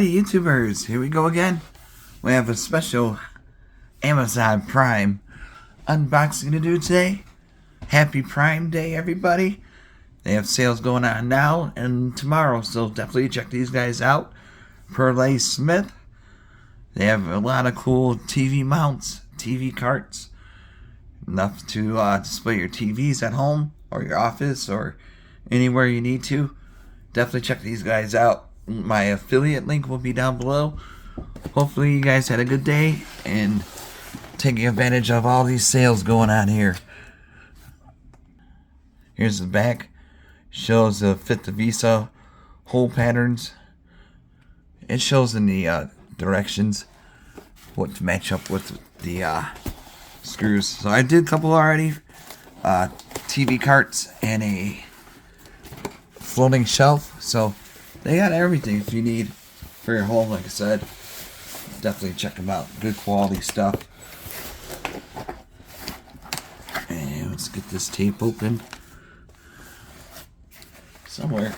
Alrighty, YouTubers, here we go again. We have a special Amazon Prime unboxing to do today. Happy Prime Day, everybody. They have sales going on now and tomorrow, so definitely check these guys out. PERLESMITH. They have a lot of cool TV mounts, TV carts. Enough to display your TVs at home or your office or anywhere you need to. Definitely check these guys out. My affiliate link will be down below. Hopefully you guys had a good day and taking advantage of all these sales going on here. Here's the back. Shows the fit the VESA hole patterns. It shows in the directions what to match up with the screws. So I did a couple already. TV carts and a floating shelf. So they got everything if you need for your home, like I said. Definitely check them out. Good quality stuff. And let's get this tape open somewhere.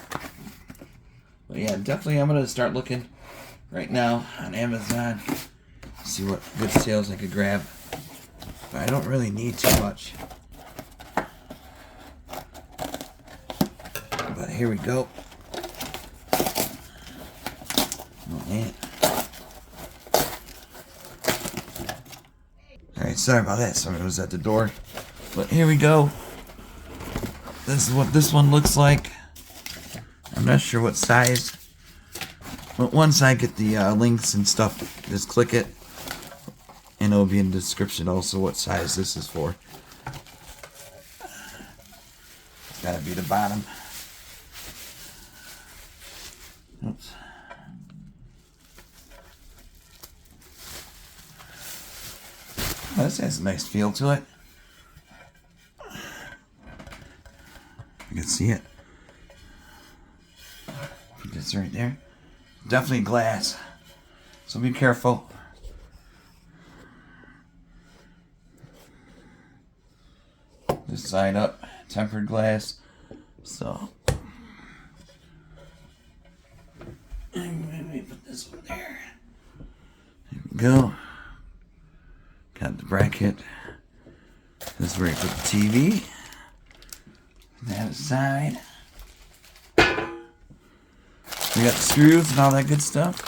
But yeah, definitely I'm going to start looking right now on Amazon. See what good sales I could grab. But I don't really need too much. But here we go. Oh man. Alright, sorry about that. Someone was at the door. But here we go. This is what this one looks like. I'm not sure what size. But once I get the links and stuff, just click it. And it'll be in the description also what size this is for. It's gotta be the bottom. Oops. Oh, this has a nice feel to it. You can see it. Put this right there. Definitely glass, so be careful. This side up, tempered glass. So let me put this one there. There we go. Got the bracket. This is where you put the TV. That aside. We got the screws and all that good stuff.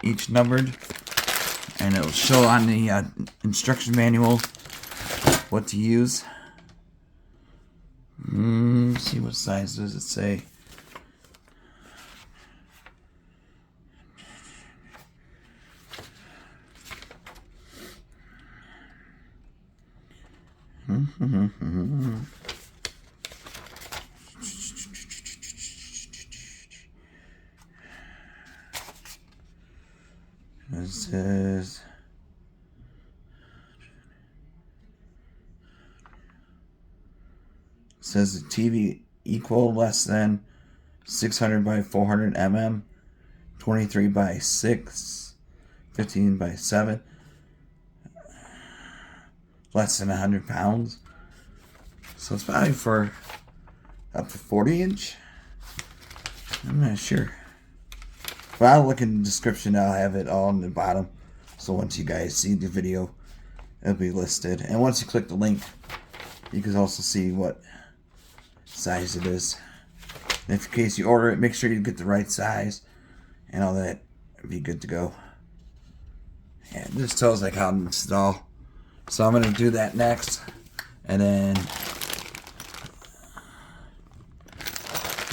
Each numbered. And it'll show on the instruction manual what to use. See what size does it say. Says the TV equal less than 600 by 400 mm, 23 by 6, 15 by 7, less than 100 pounds. So it's probably for up to 40 inch. I'm not sure. But I'll look in the description. I'll have it all on the bottom. So once you guys see the video, it'll be listed. And once you click the link, you can also see what size it is. And if in case you order it, make sure you get the right size and all that. It'll be good to go. And this tells like how to install. So I'm going to do that next. And then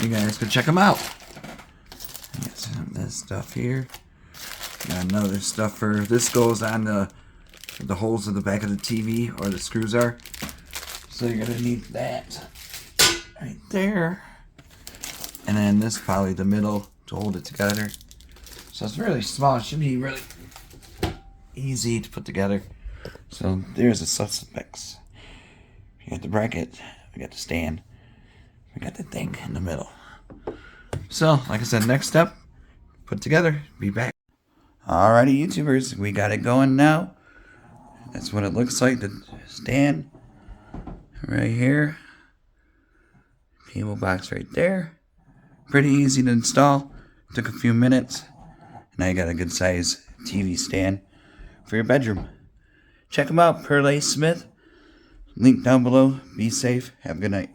you guys can check them out. Got some of this stuff here. Got another stuff for this goes on the holes in the back of the TV or the screws are. So you're gonna need that right there. And then this probably the middle to hold it together. So it's really small. It should be really easy to put together. So there's the suspects. We got the bracket. We got the stand. We got the thing in the middle. So, like I said, next step, put together, be back. Alrighty, YouTubers, we got it going now. That's what it looks like, the stand right here. Cable box right there. Pretty easy to install. Took a few minutes. Now you got a good size TV stand for your bedroom. Check them out, PERLESMITH. Link down below. Be safe. Have a good night.